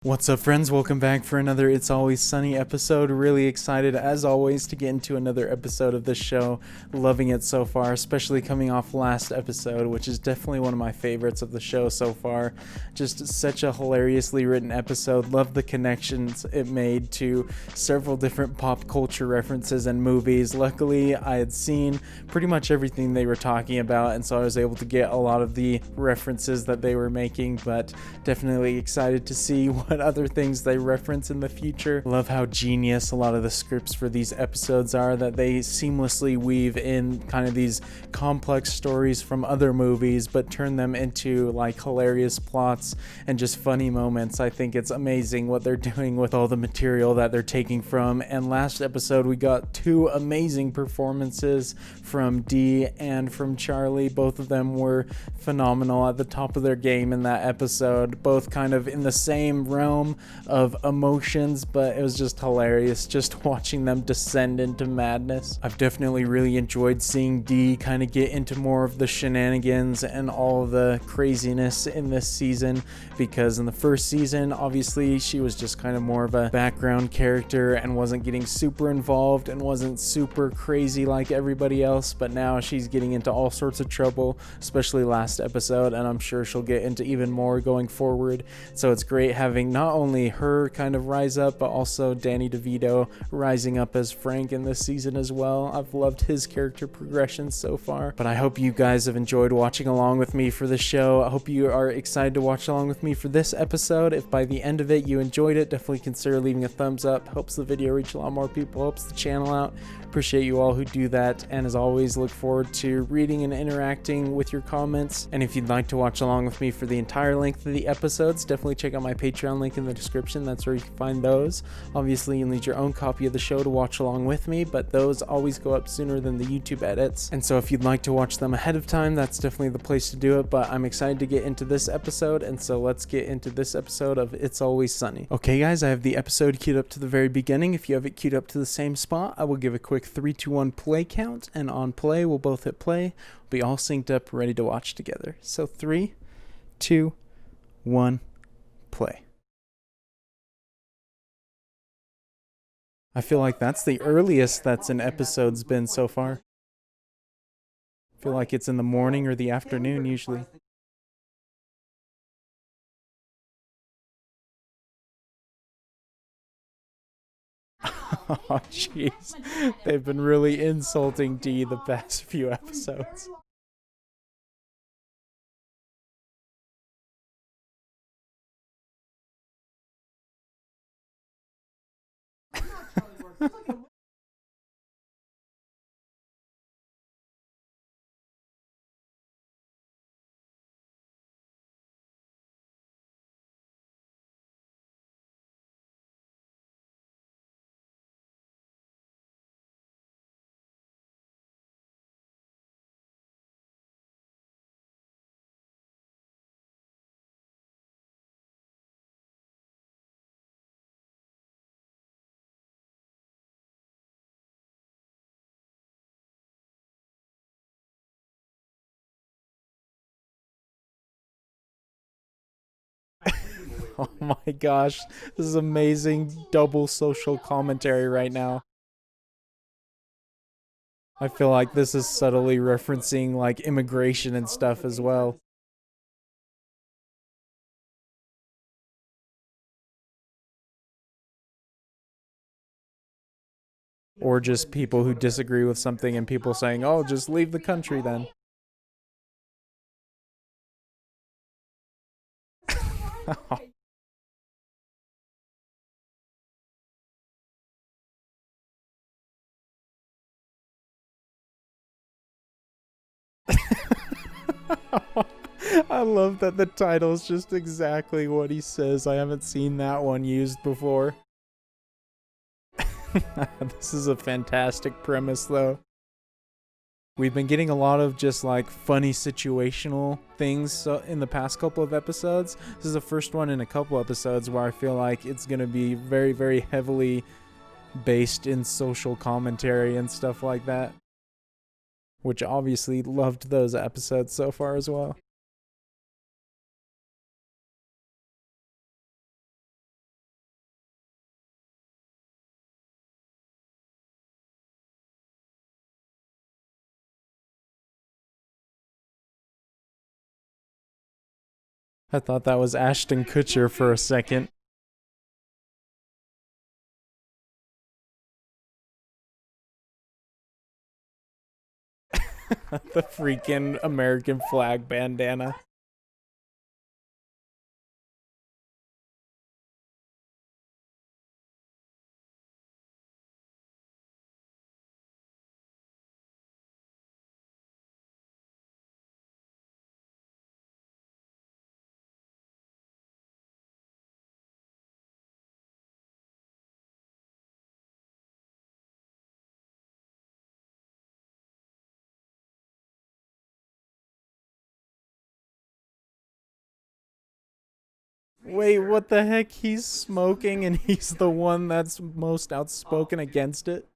What's up, friends? Welcome back for another It's Always Sunny episode. Really excited, as always, to get into another episode of this show. Loving it so far, especially coming off last episode, which is definitely one of my favorites of the show so far. Just such a hilariously written episode. Love the connections it made to several different pop culture references and movies. Luckily, I had seen pretty much everything they were talking about, and so I was able to get a lot of the references that they were making, but definitely excited to see what other things they reference in the future. Love how genius a lot of the scripts for these episodes are, that they seamlessly weave in kind of these complex stories from other movies but turn them into like hilarious plots and just funny moments. I think it's amazing what they're doing with all the material that they're taking from. And last episode we got two amazing performances from Dee and from Charlie. Both of them were phenomenal, at the top of their game in that episode, both kind of in the same realm of emotions, but it was just hilarious just watching them descend into madness. I've definitely really enjoyed seeing Dee kind of get into more of the shenanigans and all the craziness in this season, because in the first season obviously she was just kind of more of a background character and wasn't getting super involved and wasn't super crazy like everybody else, but now she's getting into all sorts of trouble, especially last episode, and I'm sure she'll get into even more going forward. So it's great having not only her kind of rise up, but also Danny DeVito rising up as Frank in this season as well. I've loved his character progression so far, but I hope you guys have enjoyed watching along with me for the show. I hope you are excited to watch along with me for this episode. If by the end of it you enjoyed it, definitely consider leaving a thumbs up. Helps the video reach a lot more people, helps the channel out. Appreciate you all who do that, and as always, look forward to reading and interacting with your comments. And if you'd like to watch along with me for the entire length of the episodes, definitely check out my Patreon link in the description. That's where you can find those. Obviously, you need your own copy of the show to watch along with me, but those always go up sooner than the YouTube edits. And so if you'd like to watch them ahead of time, that's definitely the place to do it. But I'm excited to get into this episode, and so let's get into this episode of It's Always Sunny. Okay, guys, I have the episode queued up to the very beginning. If you have it queued up to the same spot, I will give a quick 3, 2, 1 play count, and on play, we'll both hit play. We'll be all synced up, ready to watch together. So 3, 2, 1, play. I feel like that's the earliest that's an episode's been so far. I feel like it's in the morning or the afternoon usually. Oh, jeez. They've been really insulting Dee the past few episodes. Oh my gosh, this is amazing double social commentary right now. I feel like this is subtly referencing like immigration and stuff as well. Or just people who disagree with something and people saying, oh, just leave the country then. I love that the title is just exactly what he says. I haven't seen that one used before. This is a fantastic premise, though. We've been getting a lot of just like funny situational things in the past couple of episodes. This is the first one in a couple episodes where I feel like it's going to be very, very heavily based in social commentary and stuff like that. Which obviously loved those episodes so far as well. I thought that was Ashton Kutcher for a second. The freaking American flag bandana. Wait, what the heck? He's smoking and he's the one that's most outspoken against it?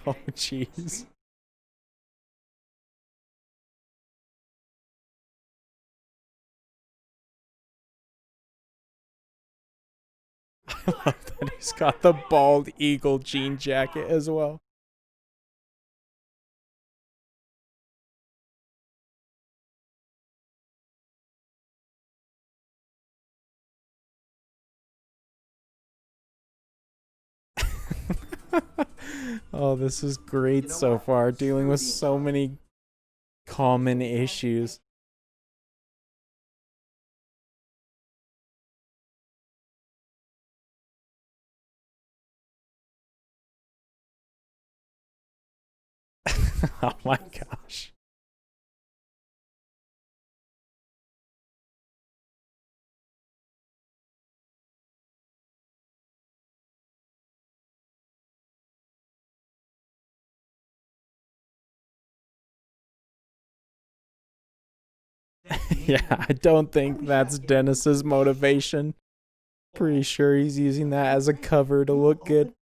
Oh, jeez. I love that he's got the bald eagle jean jacket as well. Oh, this is great so far, dealing with so many common issues. Oh my gosh. Yeah, I don't think that's Dennis's motivation. Pretty sure he's using that as a cover to look good.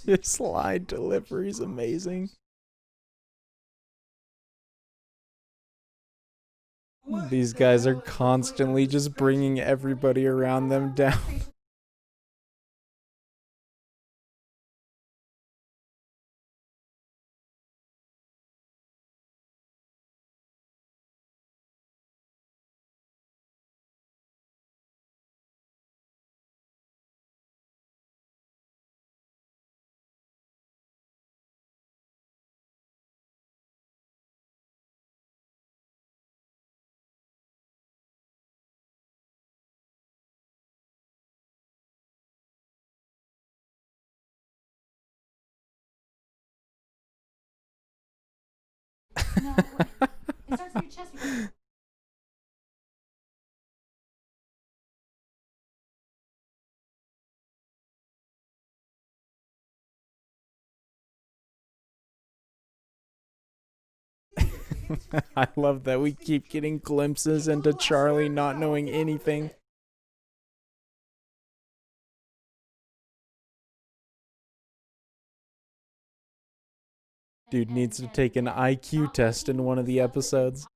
His slide delivery is amazing. These guys are constantly just bringing everybody around them down. No, it starts with your chest. I love that we keep getting glimpses into Charlie not knowing anything. Dude needs to take an IQ test in one of the episodes.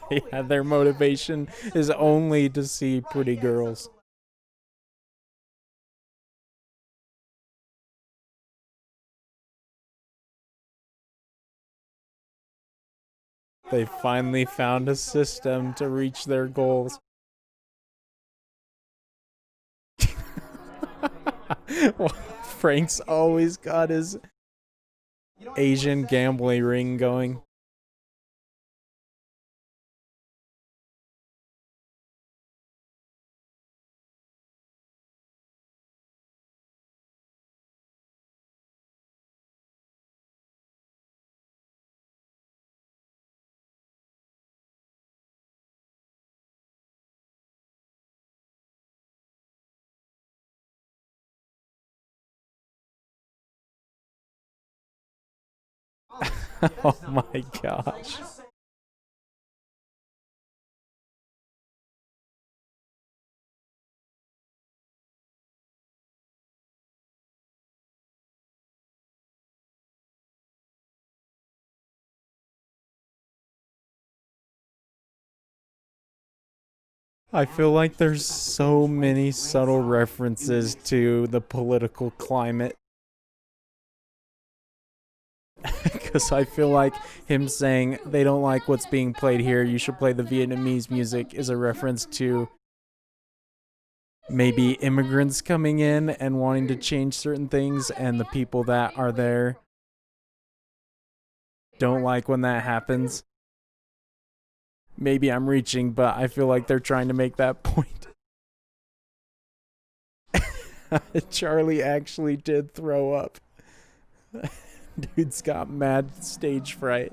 Yeah, their motivation is only to see pretty girls. They finally found a system to reach their goals. Well, Frank's always got his Asian gambling ring going. Oh my gosh. I feel like there's so many subtle references to the political climate. Because I feel like him saying they don't like what's being played here, you should play the Vietnamese music, is a reference to maybe immigrants coming in and wanting to change certain things, and the people that are there don't like when that happens. Maybe I'm reaching, but I feel like they're trying to make that point. Charlie actually did throw up. Dude's got mad stage fright.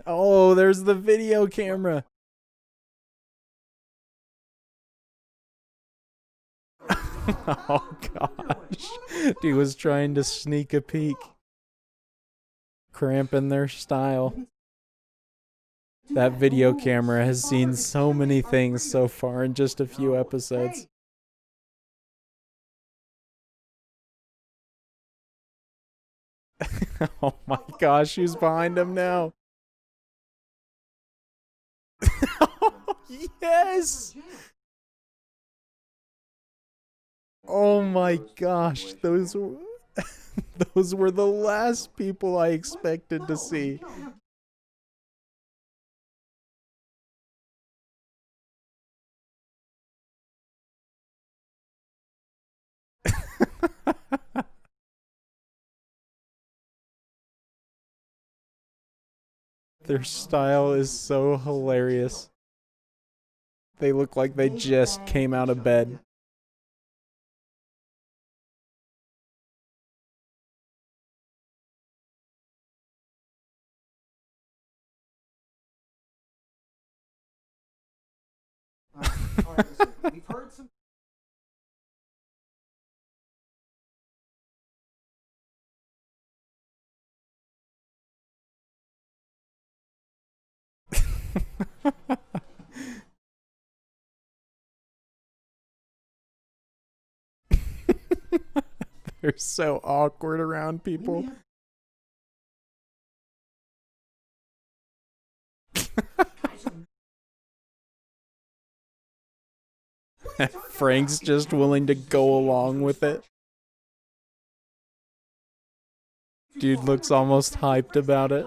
Oh, there's the video camera. Oh gosh. Dude was trying to sneak a peek. Cramping their style. That video camera has seen so many things so far in just a few episodes. Oh my gosh, who's behind him now? Yes! Oh my gosh, those were those were the last people I expected to see. Their style is so hilarious. They look like they just came out of bed. They're so awkward around people. Frank's just willing to go along with it. Dude looks almost hyped about it.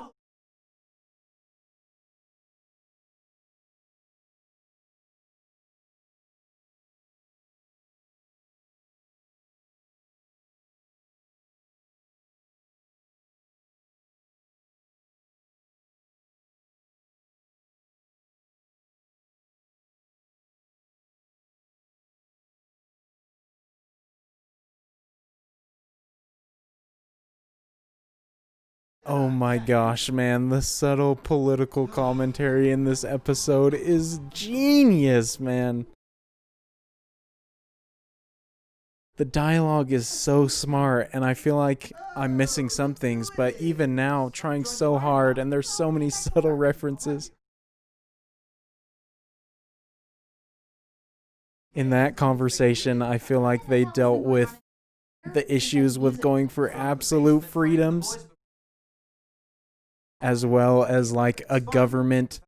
Oh my gosh, man. The subtle political commentary in this episode is genius, man. The dialogue is so smart, and I feel like I'm missing some things, but even now, trying so hard, and there's so many subtle references. In that conversation, I feel like they dealt with the issues with going for absolute freedoms, as well as like a government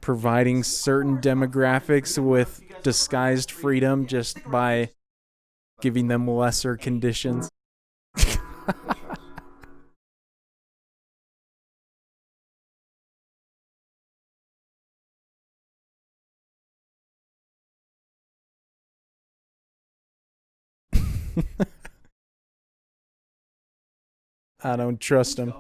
providing certain demographics with disguised freedom just by giving them lesser conditions. I don't trust him.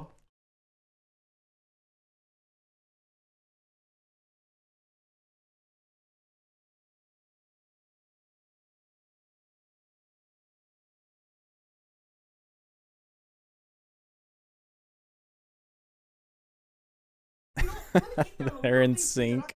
They're in sync.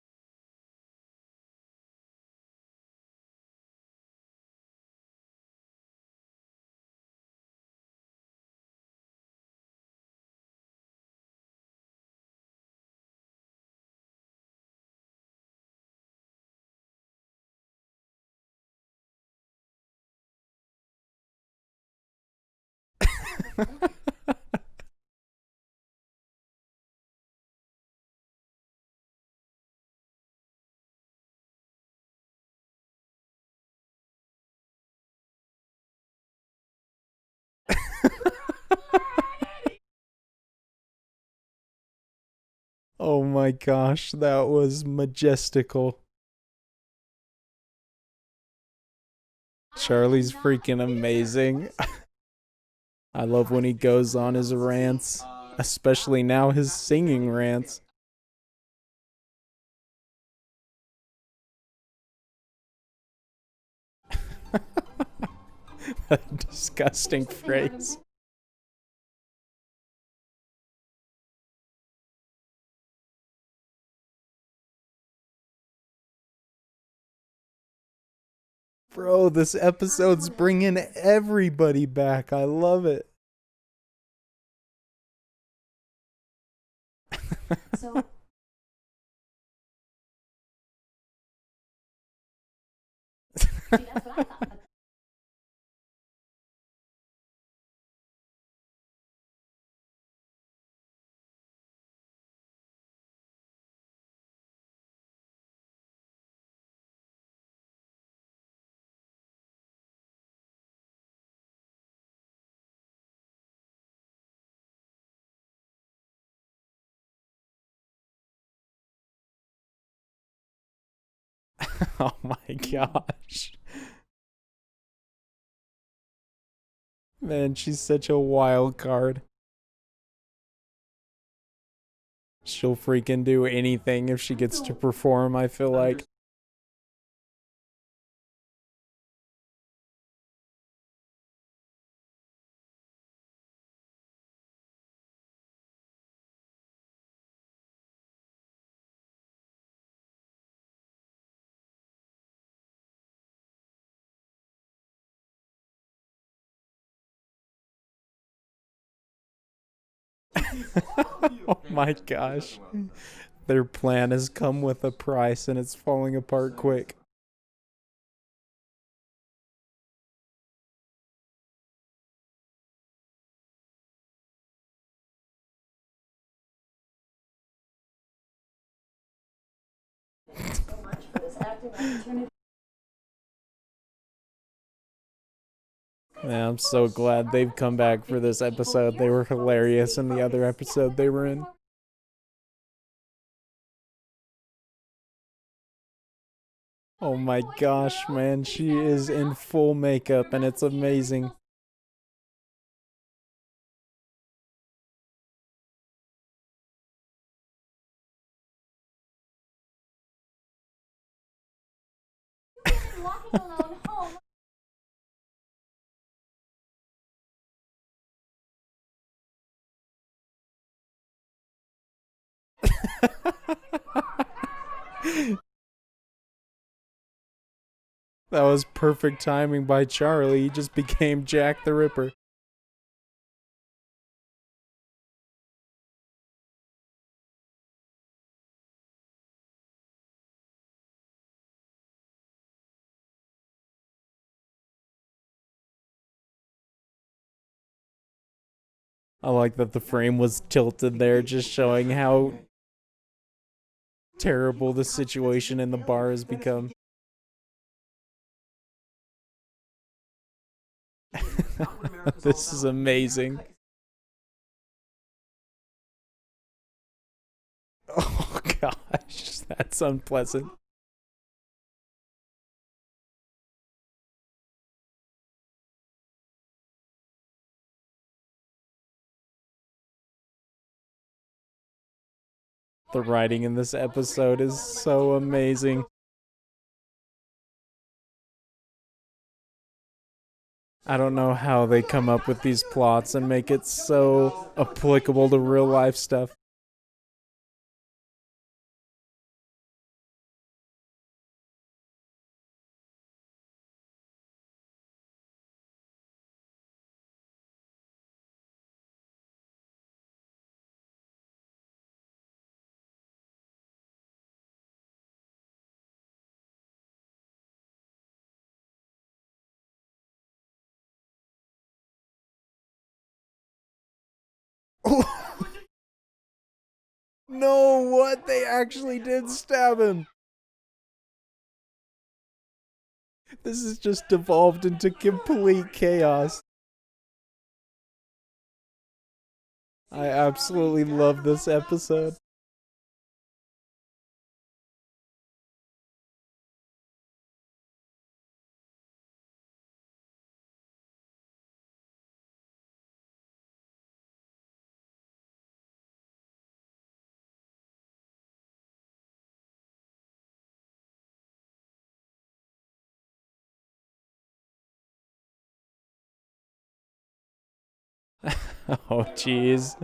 Oh my gosh, that was majestical. Charlie's freaking amazing. I love when he goes on his rants, especially now his singing rants. A disgusting phrase. Bro, this episode's bringing everybody back. I love it. So see, that's what I thought. Oh my gosh. Man, she's such a wild card. She'll freaking do anything if she gets to perform, I feel like. Oh my gosh. Their plan has come with a price and it's falling apart quick. Man, I'm so glad they've come back for this episode. They were hilarious in the other episode they were in. Oh my gosh, man, she is in full makeup and it's amazing. That was perfect timing by Charlie. He just became Jack the Ripper. I like that the frame was tilted there, just showing how terrible the situation in the bar has become. This is amazing. Oh gosh, that's unpleasant. The writing in this episode is so amazing. I don't know how they come up with these plots and make it so applicable to real life stuff. No, what? They actually did stab him. This has just devolved into complete chaos. I absolutely love this episode. Oh, jeez.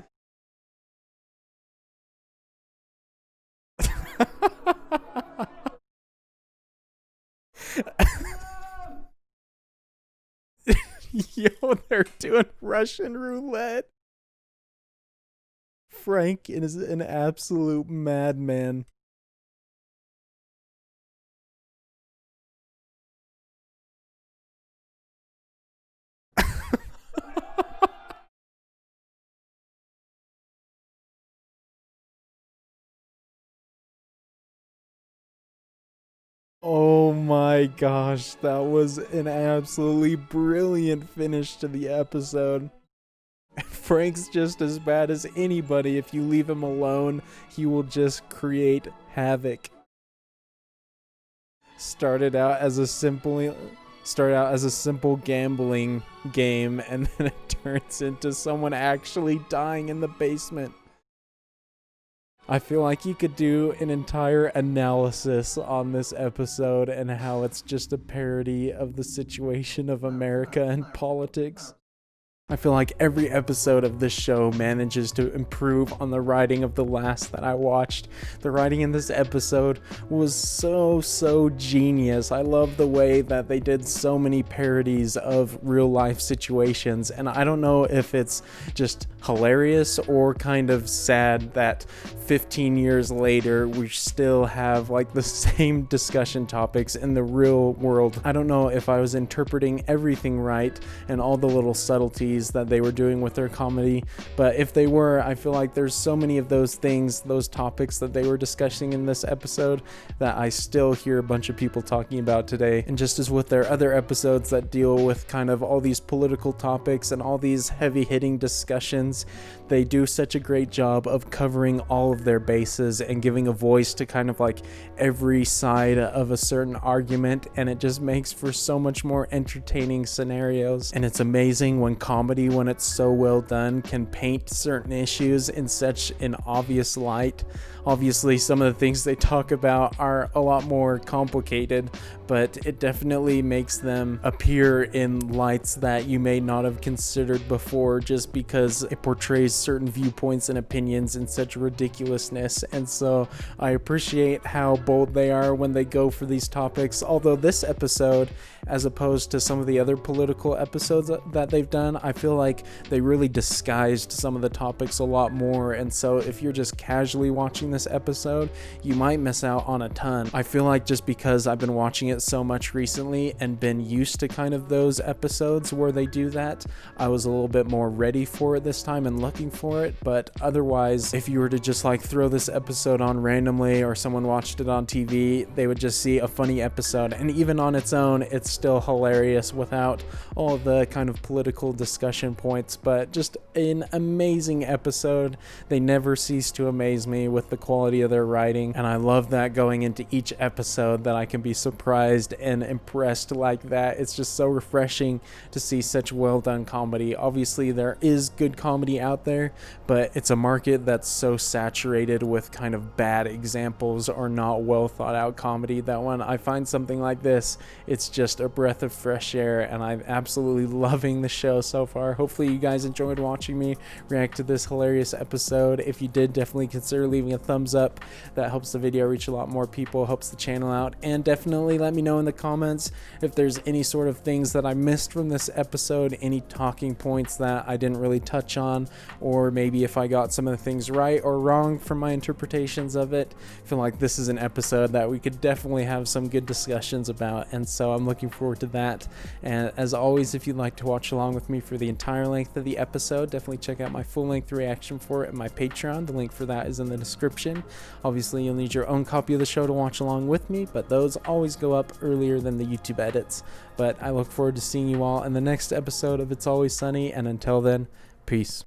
Yo, they're doing Russian roulette. Frank is an absolute madman. Oh my gosh, that was an absolutely brilliant finish to the episode. Frank's just as bad as anybody. If you leave him alone, he will just create havoc. Started out as a simple gambling game, and then it turns into someone actually dying in the basement. I feel like you could do an entire analysis on this episode and how it's just a parody of the situation of America and politics. I feel like every episode of this show manages to improve on the writing of the last that I watched. The writing in this episode was so genius. I love the way that they did so many parodies of real life situations, and I don't know if it's just hilarious or kind of sad that 15 years later we still have like the same discussion topics in the real world. I don't know if I was interpreting everything right and all the little subtleties that they were doing with their comedy, but if they were, I feel like there's so many of those things, those topics that they were discussing in this episode that I still hear a bunch of people talking about today. And just as with their other episodes that deal with kind of all these political topics and all these heavy hitting discussions, they do such a great job of covering all of their bases and giving a voice to kind of like every side of a certain argument, and it just makes for so much more entertaining scenarios. And it's amazing when comedy, when it's so well done, can paint certain issues in such an obvious light. Obviously, some of the things they talk about are a lot more complicated, but it definitely makes them appear in lights that you may not have considered before, just because it portrays certain viewpoints and opinions in such ridiculousness. And so I appreciate how bold they are when they go for these topics. Although this episode, as opposed to some of the other political episodes that they've done, I feel like they really disguised some of the topics a lot more. And so if you're just casually watching this episode, you might miss out on a ton. I feel like just because I've been watching it it so much recently and been used to kind of those episodes where they do that, I was a little bit more ready for it this time and looking for it. But otherwise, if you were to just like throw this episode on randomly or someone watched it on TV, they would just see a funny episode. And even on its own, it's still hilarious without all the kind of political discussion points, but just an amazing episode. They never cease to amaze me with the quality of their writing, and I love that going into each episode that I can be surprised and impressed like that. It's just so refreshing to see such well done comedy. Obviously there is good comedy out there, but it's a market that's so saturated with kind of bad examples or not well thought out comedy that when I find something like this, it's just a breath of fresh air, and I'm absolutely loving the show so far. Hopefully you guys enjoyed watching me react to this hilarious episode. If you did, definitely consider leaving a thumbs up. That helps the video reach a lot more people, helps the channel out, and definitely let me know in the comments if there's any sort of things that I missed from this episode, any talking points that I didn't really touch on, or maybe if I got some of the things right or wrong from my interpretations of it. I feel like this is an episode that we could definitely have some good discussions about, and so I'm looking forward to that. And as always, if you'd like to watch along with me for the entire length of the episode, definitely check out my full-length reaction for it at my Patreon. The link for that is in the description. Obviously, you'll need your own copy of the show to watch along with me, but those always go up earlier than the YouTube edits. But I look forward to seeing you all in the next episode of It's Always Sunny, and until then, peace.